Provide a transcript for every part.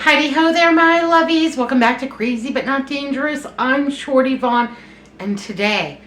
Heidi ho there, my lovies. Welcome back to Crazy But Not Dangerous. I'm Shorty Vaughn, and today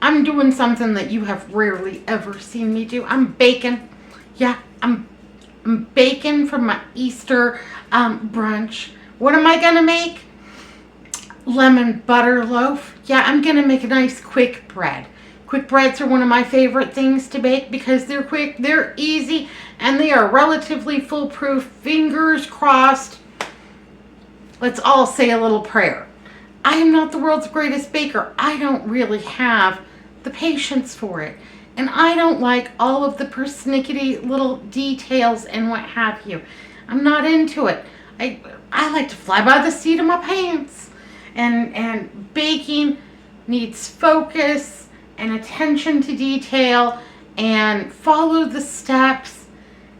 I'm doing something that you have rarely ever seen me do. I'm baking. Yeah, I'm baking for my Easter brunch. What am I gonna make? Lemon butter loaf. Yeah, I'm gonna make a nice quick bread. Quick breads are one of my favorite things to bake because they're quick, they're easy, and they are relatively foolproof. Fingers crossed. Let's all say a little prayer. I am not the world's greatest baker. I don't really have the patience for it. And I don't like all of the persnickety little details and what have you. I'm not into it. I like to fly by the seat of my pants. And baking needs focus and attention to detail and follow the steps.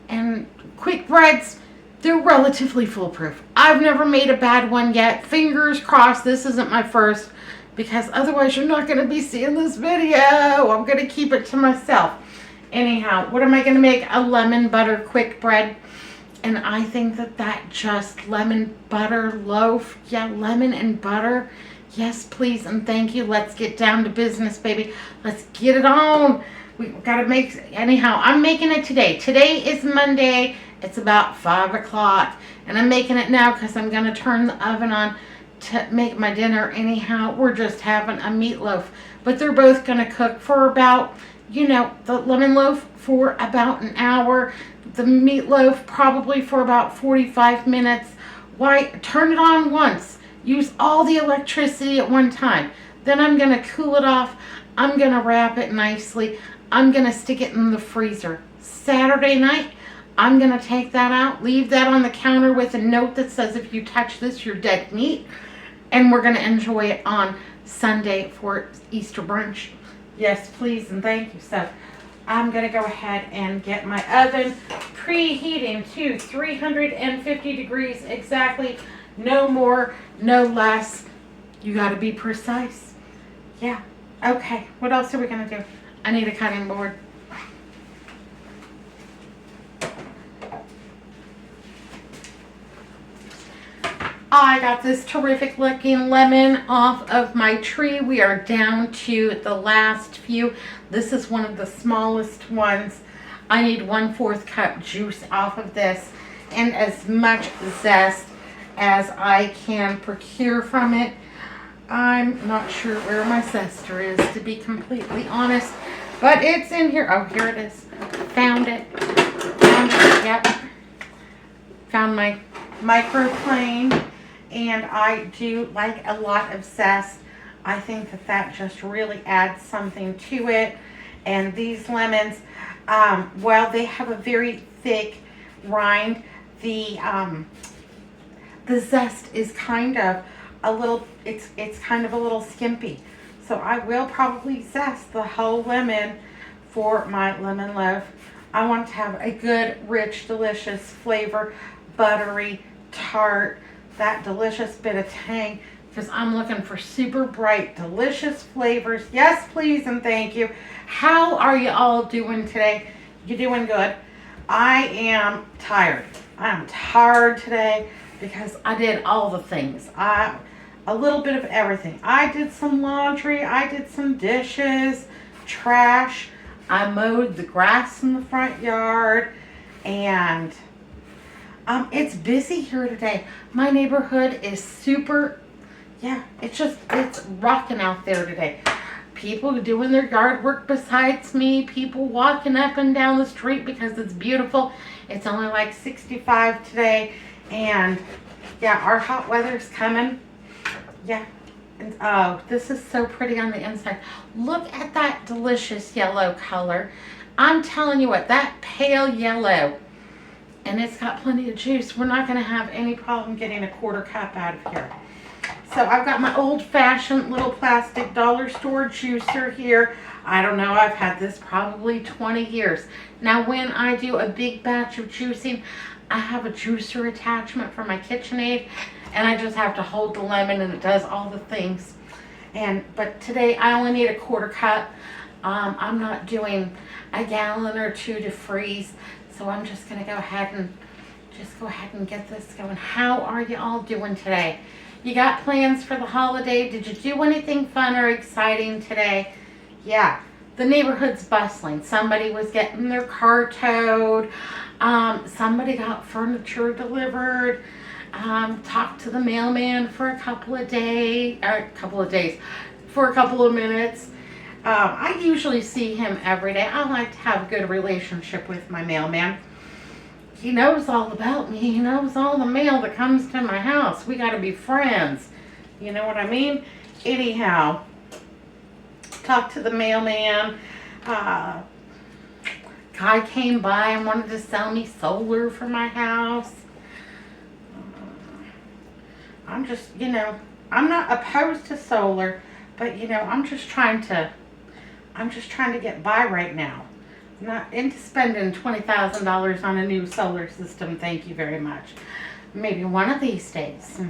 And quick breads, they're relatively foolproof. I've never made a bad one yet. Fingers crossed this isn't my first, because otherwise you're not going to be seeing this video. I'm going to keep it to myself. Anyhow, what am I going to make? A lemon butter quick bread. And I think that just lemon butter loaf. Yeah, lemon and butter. Yes, please and thank you. Let's get down to business, baby. Let's get it on. We got to make, anyhow, I'm making it today. Today is Monday. It's about 5 o'clock. And I'm making it now because I'm going to turn the oven on to make my dinner. Anyhow, we're just having a meatloaf. But they're both going to cook for about, the lemon loaf for about an hour. The meatloaf probably for about 45 minutes. Why? Turn it on once. Use all the electricity at one time. Then I'm going to cool it off. I'm going to wrap it nicely. I'm going to stick it in the freezer. Saturday night, I'm going to take that out, leave that on the counter with a note that says, if you touch this, you're dead meat. And we're going to enjoy it on Sunday for Easter brunch. Yes, please, and thank you. So I'm going to go ahead and get my oven preheating to 350 degrees exactly. No more, no less. You got to be precise. Yeah. Okay, what else are we going to do? I need a cutting board. I got this terrific looking lemon off of my tree. We are down to the last few. This is one of the smallest ones. I need 1/4 cup juice off of this and as much zest as I can procure from it. I'm not sure where my zester is, to be completely honest, but it's in here. Oh, here it is. Found it. Yep. Found my microplane. And I do like a lot of zest. I think that just really adds something to it. And these lemons, while they have a very thick rind, the zest is kind of a little, it's kind of a little skimpy. So I will probably zest the whole lemon for my lemon loaf. I want to have a good, rich, delicious flavor, buttery, tart, that delicious bit of tang, because I'm looking for super bright, delicious flavors. Yes, please, and thank you. How are you all doing today? You doing good? I am tired. I'm tired today because I did all the things. A little bit of everything. I did some laundry. I did some dishes, trash. I mowed the grass in the front yard, and it's busy here today. My neighborhood is super, it's rocking out there today. People doing their yard work besides me. People walking up and down the street because it's beautiful. It's only like 65 today. And yeah, our hot weather's coming. Yeah. And oh, this is so pretty on the inside. Look at that delicious yellow color. I'm telling you what, that pale yellow, and it's got plenty of juice. We're not going to have any problem getting a 1/4 cup out of here. So I've got my old-fashioned little plastic dollar store juicer here. I don't know, I've had this probably 20 years. Now when I do a big batch of juicing, I have a juicer attachment for my KitchenAid, and I just have to hold the lemon and it does all the things. But today I only need a 1/4 cup. I'm not doing a gallon or two to freeze. So I'm just going to go ahead and just go ahead and get this going. How are you all doing today? You got plans for the holiday? Did you do anything fun or exciting today? Yeah, the neighborhood's bustling. Somebody was getting their car towed. Somebody got furniture delivered. Talked to the mailman for a couple of days, for a couple of minutes. I usually see him every day. I like to have a good relationship with my mailman. He knows all about me. He knows all the mail that comes to my house. We got to be friends. You know what I mean? Anyhow, talked to the mailman. Guy came by and wanted to sell me solar for my house. I'm just, I'm not opposed to solar, but I'm just trying to get by right now. I'm not into spending $20,000 on a new solar system. Thank you very much. Maybe one of these days.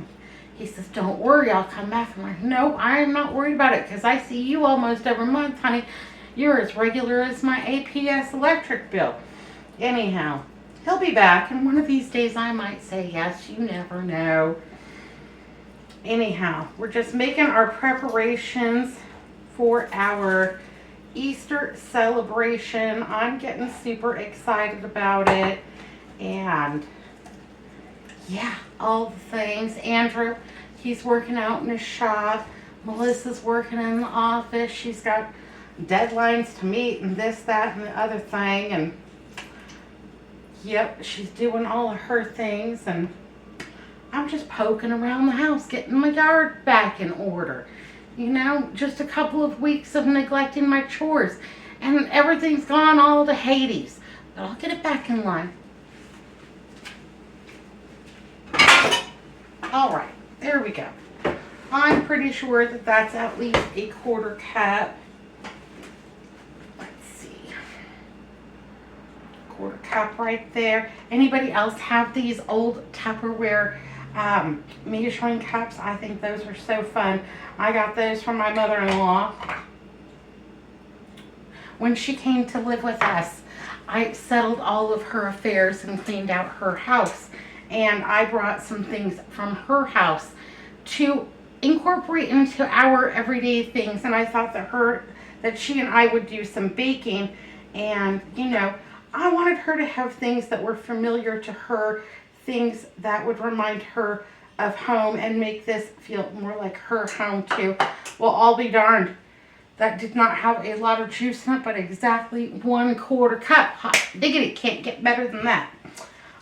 He says, don't worry, I'll come back. I'm like, no, I'm not worried about it because I see you almost every month, honey. You're as regular as my APS electric bill. Anyhow, he'll be back, and one of these days I might say yes. You never know. Anyhow, we're just making our preparations for our Easter celebration. I'm getting super excited about it, and yeah, all the things. Andrew, he's working out in his shop. Melissa's working in the office. She's got deadlines to meet and this, that, and the other thing, and yep, she's doing all of her things, and I'm just poking around the house, getting my yard back in order. Just a couple of weeks of neglecting my chores, and everything's gone all to Hades. But I'll get it back in line. All right, there we go. I'm pretty sure that that's at least a quarter cup. Let's see. Quarter cup right there. Anybody else have these old Tupperware measuring cups? I think those are so fun. I got those from my mother-in-law. When she came to live with us, I settled all of her affairs and cleaned out her house. And I brought some things from her house to incorporate into our everyday things. And I thought that she and I would do some baking. And, I wanted her to have things that were familiar to her, things that would remind her of home and make this feel more like her home too. Well, I'll be darned. That did not have a lot of juice in it, but exactly 1/4 cup. Hot diggity, can't get better than that.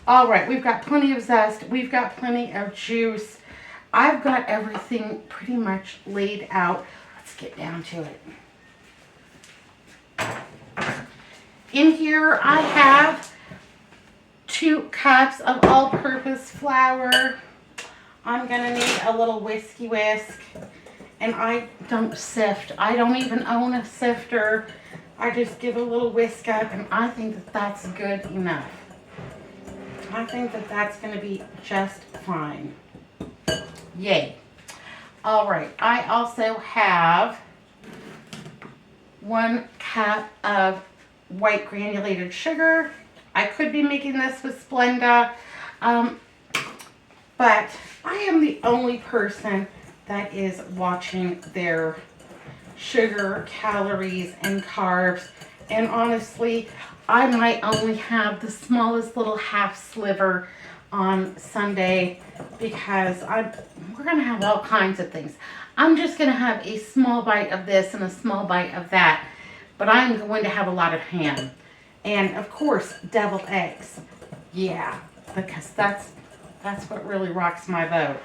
All right, we've got plenty of zest. We've got plenty of juice. I've got everything pretty much laid out. Let's get down to it. In here, I have 2 cups of all-purpose flour. I'm gonna need a little whiskey whisk, and I don't sift. I don't even own a sifter. I just give a little whisk up, and I think that that's good enough. I think that that's gonna be just fine. Yay. All right, I also have 1 cup of white granulated sugar. I could be making this with Splenda, but I am the only person that is watching their sugar, calories, and carbs. And honestly, I might only have the smallest little half sliver on Sunday because we're going to have all kinds of things. I'm just going to have a small bite of this and a small bite of that, but I'm going to have a lot of ham. And of course, deviled eggs. Yeah, because that's what really rocks my boat.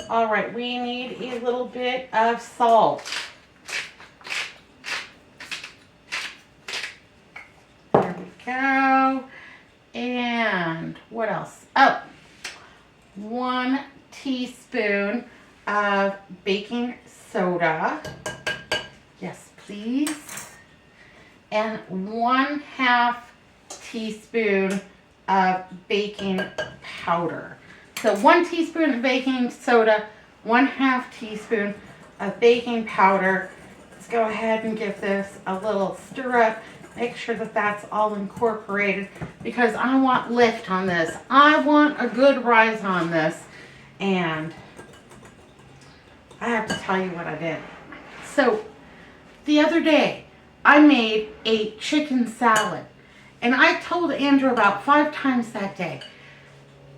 All right, we need a little bit of salt. There we go. And what else? Oh, 1 teaspoon of baking soda. Yes, please. And 1/2 teaspoon of baking powder. So 1 teaspoon of baking soda, 1/2 teaspoon of baking powder. Let's go ahead and give this a little stir up. Make sure that that's all incorporated because I want lift on this. I want a good rise on this. And I have to tell you what I did. So the other day, I made a chicken salad. And I told Andrew about 5 times that day,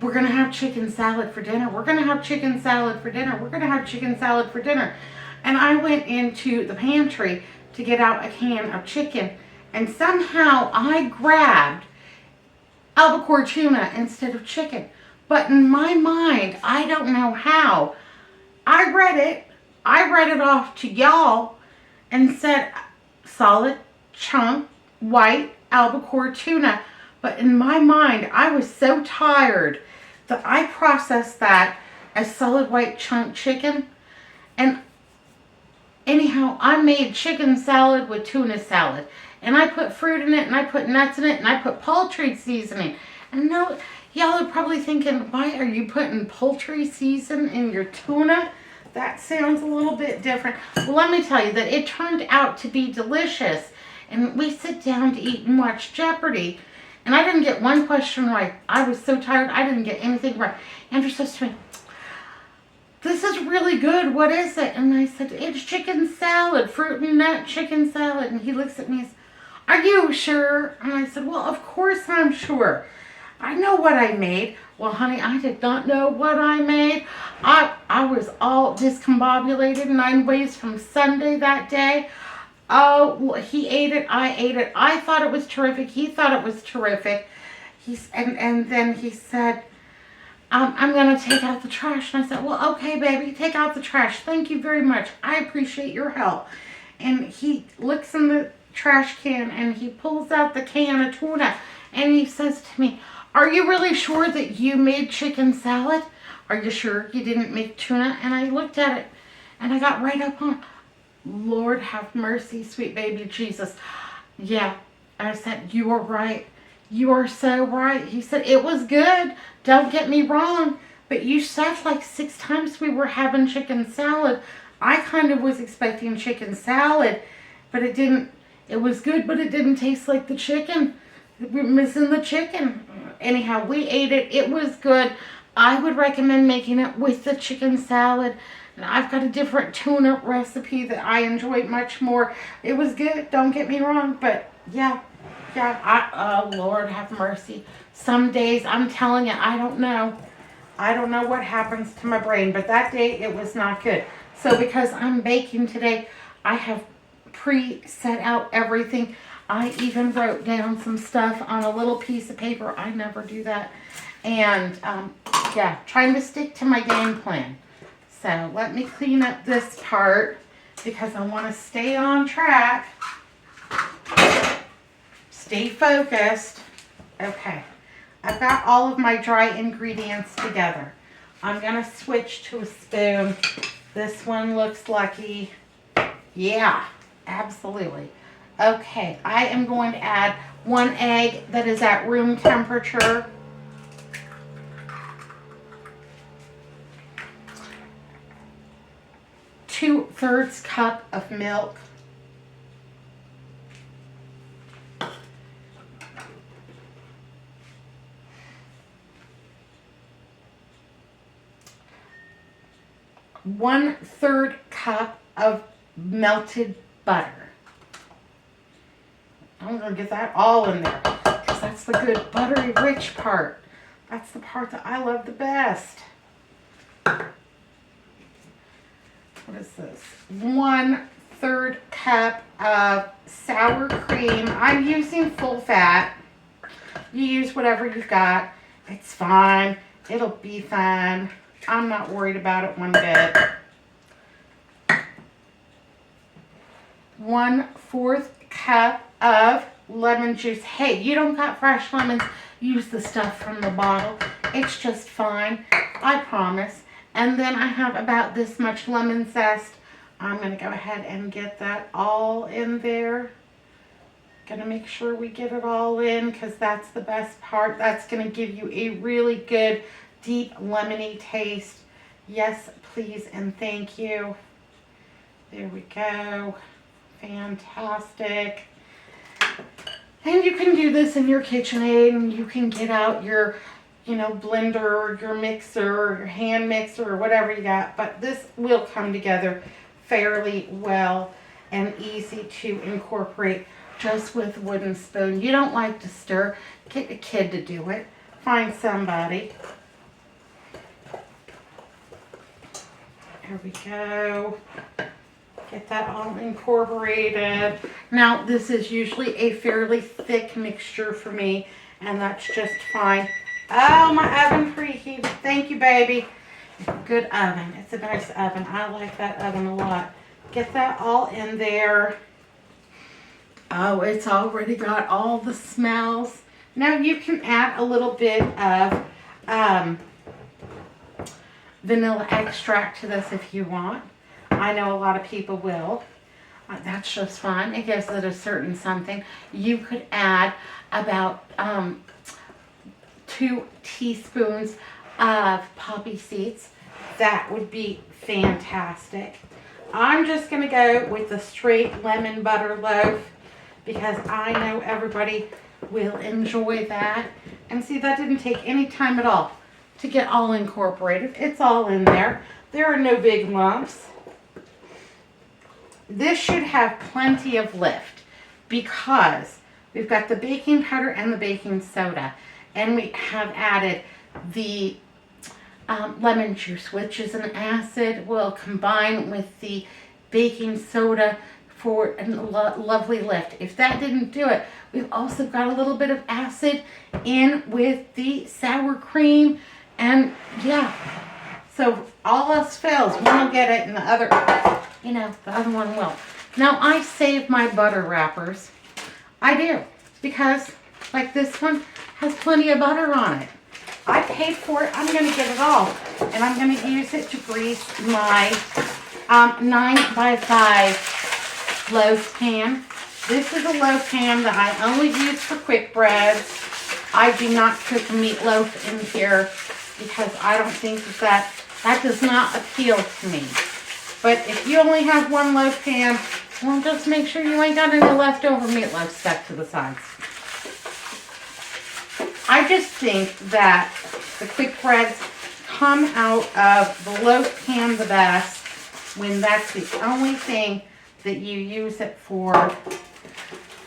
we're going to have chicken salad for dinner. We're going to have chicken salad for dinner. We're going to have chicken salad for dinner. And I went into the pantry to get out a can of chicken. And somehow I grabbed albacore tuna instead of chicken. But in my mind, I don't know how, I read it off to y'all and said solid chunk white albacore tuna. But in my mind, I was so tired that I processed that as solid white chunk chicken. And anyhow, I made chicken salad with tuna salad. And I put fruit in it, and I put nuts in it, and I put poultry seasoning. And no, y'all are probably thinking, why are you putting poultry season in your tuna? That sounds a little bit different. Well, let me tell you that it turned out to be delicious. And we sit down to eat and watch Jeopardy. And I didn't get one question right. I was so tired, I didn't get anything right. Andrew says to me, this is really good. What is it? And I said, it's chicken salad, fruit and nut chicken salad. And he looks at me and says, are you sure? And I said, well, of course I'm sure. I know what I made. Well, honey, I did not know what I made. I was all discombobulated 9 ways from Sunday that day. Oh, he ate it. I ate it. I thought it was terrific. He thought it was terrific. And then he said, I'm going to take out the trash. And I said, well, okay, baby, take out the trash. Thank you very much. I appreciate your help. And he looks in the trash can and he pulls out the can of tuna. And he says to me, are you really sure that you made chicken salad? Are you sure you didn't make tuna? And I looked at it and I got right up on, Lord have mercy, sweet baby Jesus. Yeah, I said, you are right. You are so right. He said, it was good. Don't get me wrong. But you said like 6 times we were having chicken salad. I kind of was expecting chicken salad, but it didn't. It was good, but it didn't taste like the chicken. We're missing the chicken. Anyhow, we ate it. It was good. I would recommend making it with the chicken salad. And I've got a different tuna recipe that I enjoy much more. It was good. Don't get me wrong. But yeah. Oh, Lord have mercy. Some days, I'm telling you, I don't know. I don't know what happens to my brain. But that day, it was not good. So because I'm baking today, I have pre-set out everything. I even wrote down some stuff on a little piece of paper. I never do that. And, yeah, trying to stick to my game plan. So let me clean up this part because I want to stay on track. Stay focused. Okay. I've got all of my dry ingredients together. I'm going to switch to a spoon. This one looks lucky. Yeah, absolutely. Okay, I am going to add 1 egg that is at room temperature. Two-thirds cup of milk. One-third cup of melted butter. I'm going to get that all in there because that's the good buttery rich part. That's the part that I love the best. What is this? 1/3 cup of sour cream. I'm using full fat. You use whatever you've got. It's fine. It'll be fine. I'm not worried about it one bit. 1/4 cup of lemon juice. Hey, you don't got fresh lemons, use the stuff from the bottle. It's just fine, I promise. And then I have about this much lemon zest. I'm going to go ahead and get that all in there. Going to make sure we get it all in because that's the best part. That's going to give you a really good, deep, lemony taste. Yes, please, and thank you. There we go. Fantastic. And you can do this in your KitchenAid, and you can get out your, blender or your mixer or your hand mixer or whatever you got. But this will come together fairly well and easy to incorporate just with a wooden spoon. You don't like to stir, get a kid to do it. Find somebody. There we go. Get that all incorporated. Now, this is usually a fairly thick mixture for me, and that's just fine. Oh, my oven preheated. Thank you, baby. Good oven. It's a nice oven. I like that oven a lot. Get that all in there. Oh, it's already got all the smells. Now, you can add a little bit of vanilla extract to this if you want. I know a lot of people will. That's just fun. It gives it a certain something. You could add about 2 teaspoons of poppy seeds. That would be fantastic. I'm just going to go with the straight lemon butter loaf because I know everybody will enjoy that. And see, that didn't take any time at all to get all incorporated. It's all in there. There are no big lumps. This should have plenty of lift because we've got the baking powder and the baking soda, and we have added the lemon juice, which is an acid, will combine with the baking soda for a lovely lift. If that didn't do it, we've also got a little bit of acid in with the sour cream, and yeah, so all else fails, one will get it and the other, the other one will. Now, I save my butter wrappers. I do, because like this one has plenty of butter on it. I paid for it. I'm going to get it all. And I'm going to use it to grease my 9x5 loaf pan. This is a loaf pan that I only use for quick breads. I do not cook meatloaf in here because I don't think that does not appeal to me. But if you only have one loaf pan, well, just make sure you ain't got any leftover meatloaf stuck to the sides. I just think that the quick breads come out of the loaf pan the best when that's the only thing that you use it for.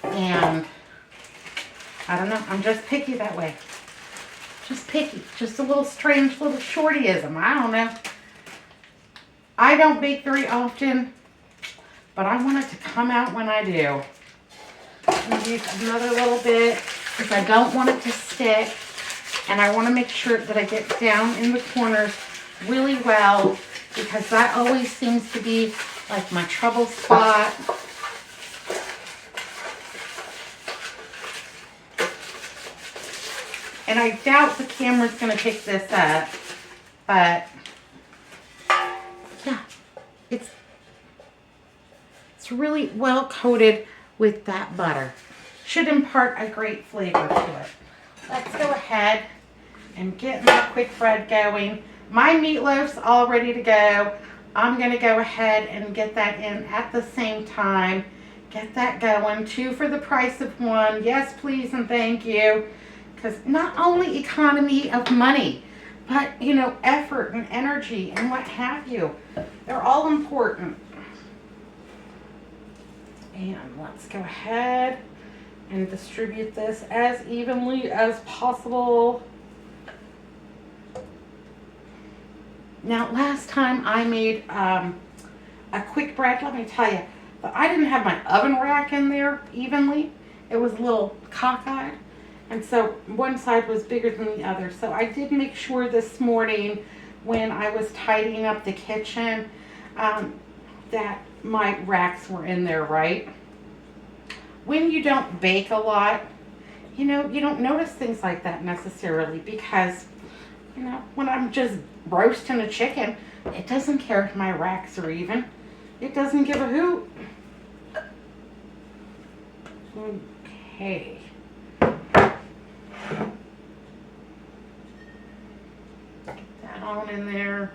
And I don't know, I'm just picky that way. Just picky. Just a little strange little shortyism. I don't know. I don't bake very often, but I want it to come out when I do. I'm going to use another little bit because I don't want it to stick, and I want to make sure that I get down in the corners really well because that always seems to be like my trouble spot. And I doubt the camera's going to pick this up, but yeah, it's really well coated with that butter. Should impart a great flavor to it. Let's go ahead and get my quick bread going. My meatloaf's all ready to go. I'm going to go ahead and get that in at the same time. Get that going. 2 for the price of 1. Yes, please, and thank you. Because not only economy of money, but, effort and energy and what have you. They're all important. And let's go ahead and distribute this as evenly as possible. Now, last time I made a quick bread, let me tell you, but I didn't have my oven rack in there evenly. It was a little cockeyed. And so one side was bigger than the other. So I did make sure this morning when I was tidying up the kitchen that my racks were in there right. When you don't bake a lot, you don't notice things like that necessarily because, when I'm just roasting a chicken, it doesn't care if my racks are even. It doesn't give a hoot. Okay. Get that on in there.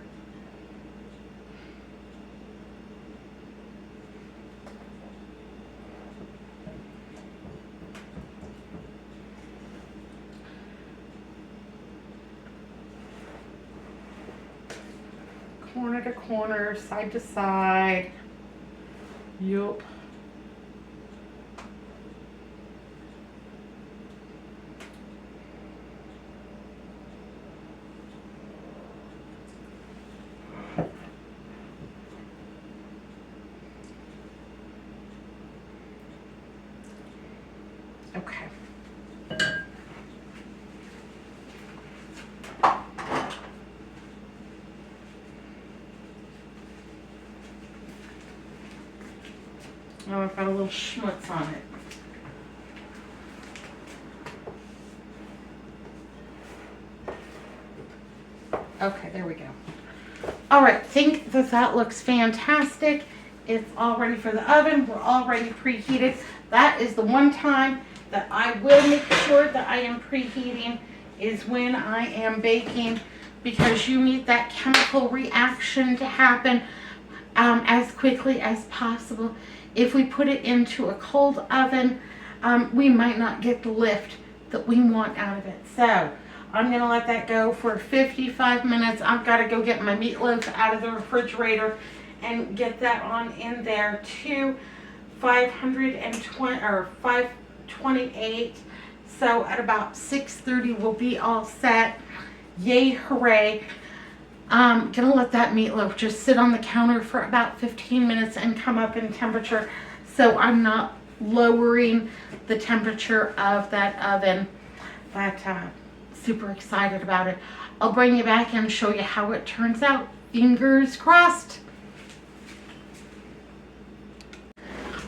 corner to corner, side to side. Yup. Okay. Oh, I've got a little schmutz on it. Okay, there we go. All right, think that that looks fantastic. It's all ready for the oven. We're already preheated. That is the one time that I will make sure that I am preheating is when I am baking, because you need that chemical reaction to happen as quickly as possible. If we put it into a cold oven, we might not get the lift that we want out of it. So I'm going to let that go for 55 minutes. I've got to go get my meatloaf out of the refrigerator and get that on in there to 520 or 528. So at about 6:30 we'll be all set. Yay, hooray. I'm gonna let that meatloaf just sit on the counter for about 15 minutes and come up in temperature, so I'm not lowering the temperature of that oven. But super excited about it. I'll bring you back and show you how it turns out. Fingers crossed.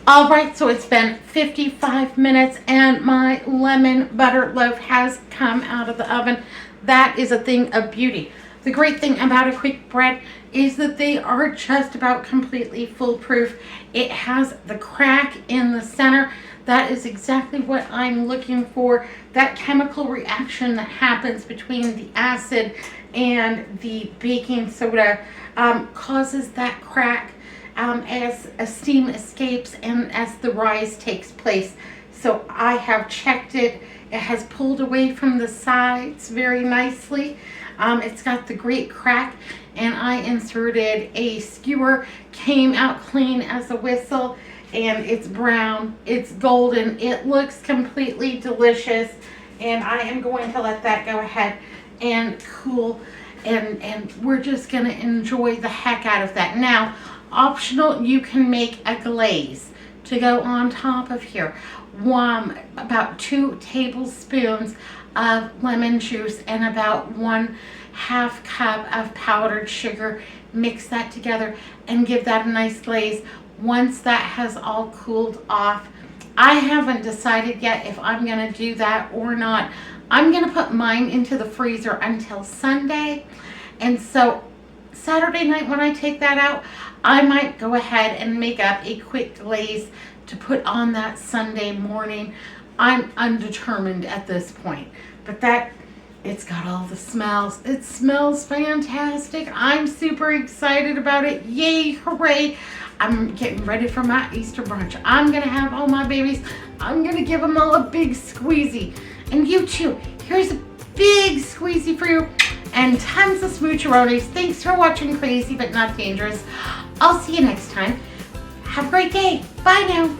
All right, so it's been 55 minutes and my lemon butter loaf has come out of the oven. That is a thing of beauty. The great thing about a quick bread is that they are just about completely foolproof. It has the crack in the center. That is exactly what I'm looking for. That chemical reaction that happens between the acid and the baking soda causes that crack as steam escapes and as the rise takes place. So I have checked it. It has pulled away from the sides very nicely. It's got the great crack, and I inserted a skewer, came out clean as a whistle, and it's brown, it's golden, it looks completely delicious, and I am going to let that go ahead and cool, and we're just going to enjoy the heck out of that. Now, optional, you can make a glaze to go on top of here. About 2 tablespoons of lemon juice and about 1/2 cup of powdered sugar. Mix that together and give that a nice glaze. Once that has all cooled off, I haven't decided yet if I'm going to do that or not. I'm going to put mine into the freezer until Sunday, and so Saturday night when I take that out, I might go ahead and make up a quick glaze to put on that Sunday morning. I'm undetermined at this point, but it's got all the smells. It smells fantastic. I'm super excited about it. Yay, hooray. I'm getting ready for my Easter brunch. I'm going to have all my babies. I'm going to give them all a big squeezy. And you too. Here's a big squeezy for you and tons of smoocheroonies. Thanks for watching Crazy But Not Dangerous. I'll see you next time. Have a great day. Bye now.